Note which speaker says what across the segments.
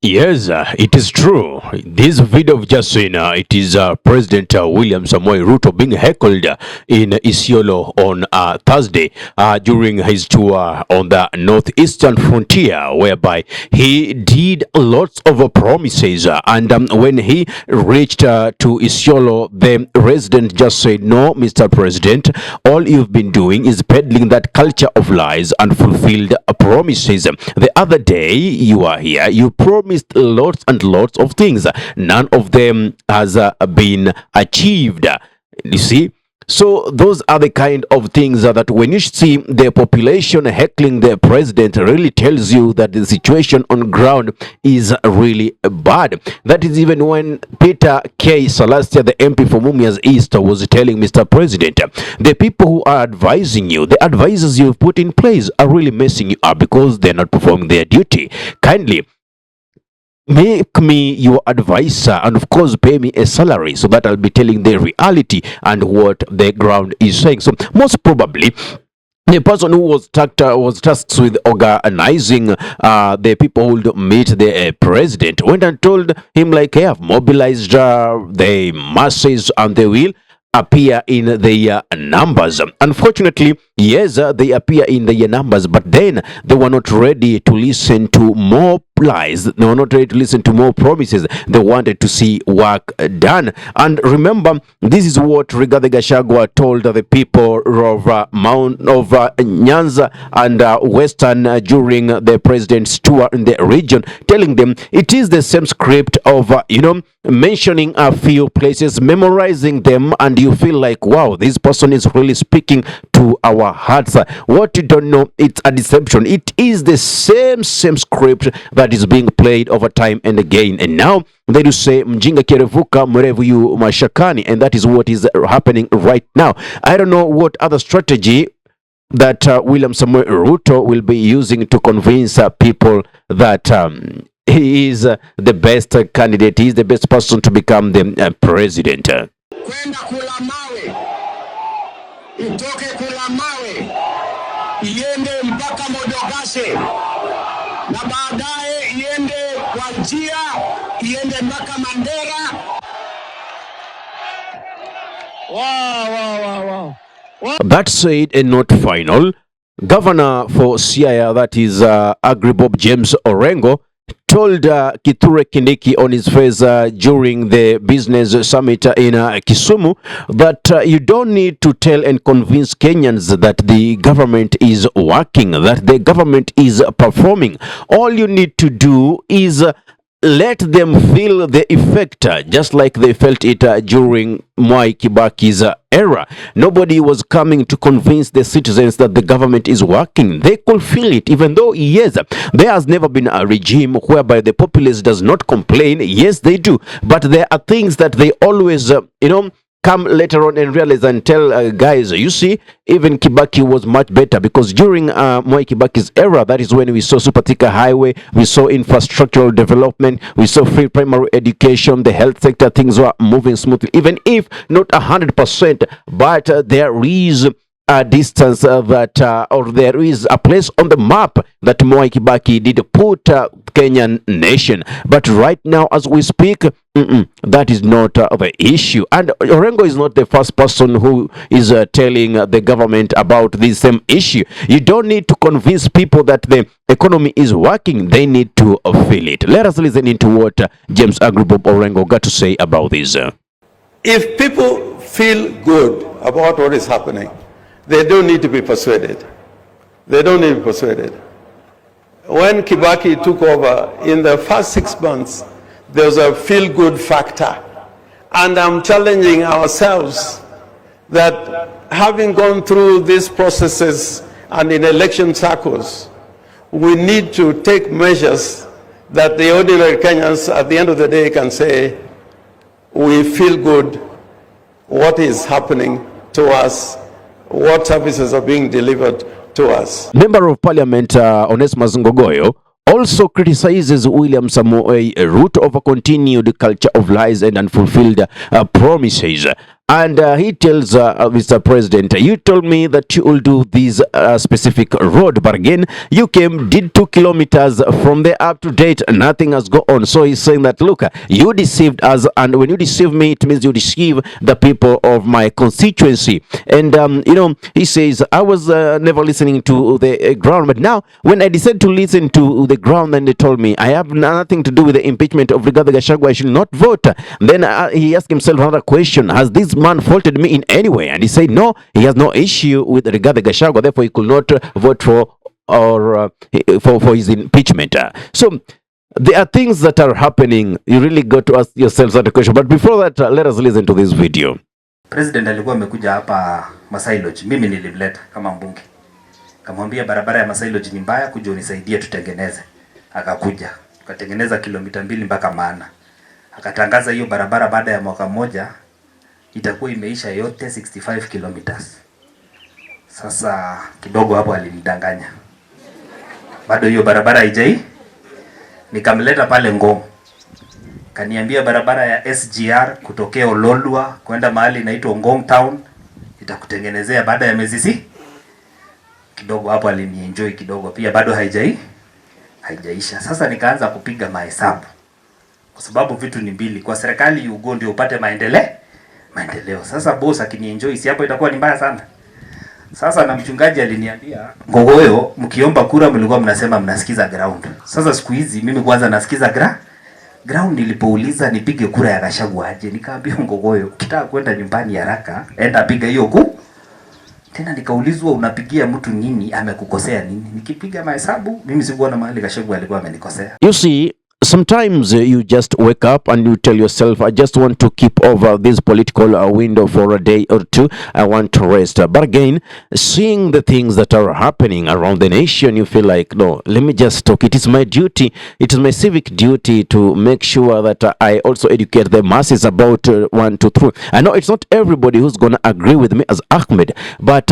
Speaker 1: Yes, it is true. This video of just seen, it is President William Samoei Ruto being heckled in Isiolo on Thursday during his tour on the northeastern frontier, whereby he did lots of promises. And when he reached to Isiolo, the resident just said, "No, Mr. President, all you've been doing is peddling that culture of lies and fulfilled promises. The other day you are here, you promised lots and lots of things. None of them has been achieved." You see? So those are the kind of things that when you see the population heckling the president, really tells you that the situation on ground is really bad. That is even when Peter K. Salastia, the MP for Mumias East, was telling Mr. President, the people who are advising you, the advisors you've put in place are really messing you up because they're not performing their duty. Kindly make me your advisor and of course pay me a salary so that I'll be telling the reality and what the ground is saying. So most probably the person who was tasked with organizing the people who would meet the president went and told him, like, "Hey, I've mobilized the masses and they will appear in the numbers." Unfortunately, yes, they appear in the numbers, but then they were not ready to listen to more lies. They were not ready to listen to more promises. They wanted to see work done. And remember, this is what Rigathi Gachagua told the people of Nyanza and Western during the president's tour in the region, telling them it is the same script of mentioning a few places, memorizing them, and you feel like, wow, this person is really speaking to our hearts. What you don't know, it's a deception. It is the same script that is being played over time and again. And now they do say mjinga kirevuka mrevu yu mashakani, and that is what is happening right now. I don't know what other strategy that William Samoei Ruto will be using to convince people that he is the best candidate, he is the best person to become the president.
Speaker 2: Kwenda kula mawe, itoke kula mawe, iende mpaka Modogashe, na baadaye iende kwa njia, iende mpaka Mandera. Wow.
Speaker 1: That said, and not final, Governor for Siaya, that is Agribob James Orengo, told Kithure Kindiki on his face during the business summit in Kisumu that you don't need to tell and convince Kenyans that the government is working, that the government is performing. All you need to do is let them feel the effect, just like they felt it during Mwai Kibaki's era. Nobody was coming to convince the citizens that the government is working. They could feel it, even though, yes, there has never been a regime whereby the populace does not complain. Yes, they do. But there are things that they always, come later on and realize and tell guys, you see, even Kibaki was much better, because during Mwai Kibaki's era, that is when we saw Super Thika Highway, we saw infrastructural development, we saw free primary education, the health sector, things were moving smoothly, even if not 100%, but there is a distance that or there is a place on the map that Mwai Kibaki did put Kenyan nation. But right now, as we speak, that is not the issue. And Orengo is not the first person who is telling the government about this same issue. You don't need to convince people that the economy is working. They need to feel it. Let us listen into what James Agribob Orengo got to say about this.
Speaker 3: If people feel good about what is happening, they don't need to be persuaded. They don't need to be persuaded. When Kibaki took over, in the first 6 months, there was a feel-good factor. And I'm challenging ourselves that having gone through these processes and in election circles, we need to take measures that the ordinary Kenyans at the end of the day can say, we feel good, what is happening to us, what services are being delivered to us.
Speaker 1: Member of Parliament Onesmus Ngogoyo also criticizes William Samoei Ruto over continued culture of lies and unfulfilled promises. And he tells Mr. President, you told me that you will do this specific road, but again, you did 2 kilometers from there up to date, nothing has gone on. So he's saying that, look, you deceived us, and when you deceive me, it means you deceive the people of my constituency. And, he says, I was never listening to the ground, but now when I decided to listen to the ground, then they told me I have nothing to do with the impeachment of Rigathi Gachagua, I should not vote. Then he asked himself another question: has this man faulted me in any way? And he said no, he has no issue with Rigathi Gachagua, therefore he could not vote for his impeachment. So there are things that are happening. You really got to ask yourself that question. But before that, let us listen to this video.
Speaker 4: President alikuwa amekuja hapa Masai Lodge. Mimi nilimleta kama mbunge. Kamwambia barabara ya Masai Lodge ni mbaya, kuja unisaidie tutengeneze. Akakuja. Tukatengeneza kilomita 2 mpaka Maana. Akatangaza hiyo barabara baada ya mwaka mmoja itakuwa imeisha yote 65 kilometers. Sasa kidogo hapo alinidanganya. Bado hiyo barabara haijai. Nikamleta pale Ngong. Kaniambia barabara ya SGR kutokea Ololwa kwenda mahali inaitwa Ngong Town itakutengenezea baada ya miezi kidogo. Hapo alinienjoy kidogo pia, bado haijaisha. Sasa nikaanza kupiga mahesabu, kwa sababu vitu ni mbili. Kwa serikali ugo ndio upate maendeleo. Sasa boss akinienjoy, si hapo itakuwa ni mbaya sana. Sasa na mchungaji aliniambia, Ngogoyo, mkiomba kura mlikuwa mnasema mnasikiza ground. Sasa siku hizi mimi kwanza nasikiza ground. Nilipouliza nipige kura ya Gachagua aje, nikaambia Ngogoyo, ukitaka kwenda nyumbani haraka enda piga hiyo tena. Nikaulizwa unapigia mtu nini, amekukosea nini? Nikipiga mahesabu mimi sikuona mahali Gachagua alikuwa amenikosea.
Speaker 1: You see, sometimes you just wake up and you tell yourself, I just want to keep over this political window for a day or two. I want to rest. But again, seeing the things that are happening around the nation, you feel like, no, let me just talk. It is my duty. It is my civic duty to make sure that I also educate the masses about 1, 2, 3. I know it's not everybody who's going to agree with me as Ahmed, but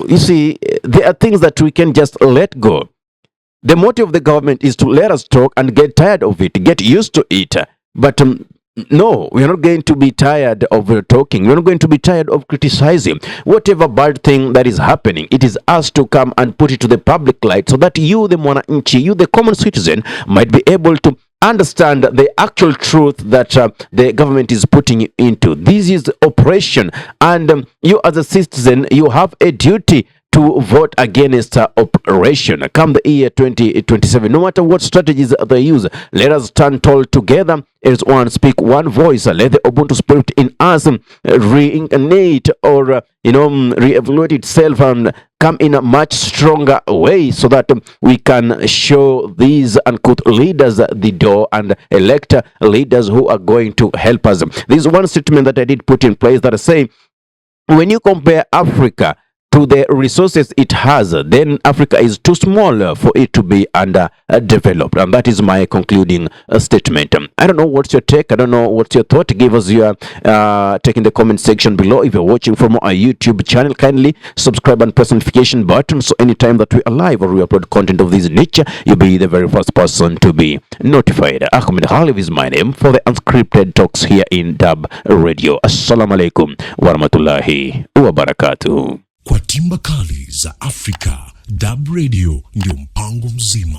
Speaker 1: you see, there are things that we can just let go. The motive of the government is to let us talk and get tired of it, get used to it. But no, we are not going to be tired of talking. We are not going to be tired of criticizing. Whatever bad thing that is happening, it is us to come and put it to the public light so that you, the mwananchi, you, the common citizen, might be able to understand the actual truth that the government is putting into. This is operation, and you as a citizen, you have a duty to vote against operation come the year 2027. No matter what strategies they use, let us stand tall together as one, speak one voice. Let the Ubuntu spirit in us reincarnate or re-evaluate itself and come in a much stronger way, so that we can show these uncouth leaders the door and elect leaders who are going to help us. This is one statement that I did put in place that I say, when you compare Africa to the resources it has, then Africa is too small for it to be underdeveloped. And that is my concluding statement. I don't know what's your take. I don't know what's your thought. Give us your take in the comment section below. If you're watching from our YouTube channel, kindly subscribe and press notification button, so anytime that we are live or we upload content of this nature, you'll be the very first person to be notified. Ahmed Khalif is my name for the Unscripted Talks here in Durb Radio. Assalamu alaikum warahmatullahi wabarakatuh.
Speaker 5: Kwa timba kali za Afrika, Durb Radio ndio mpango mzima.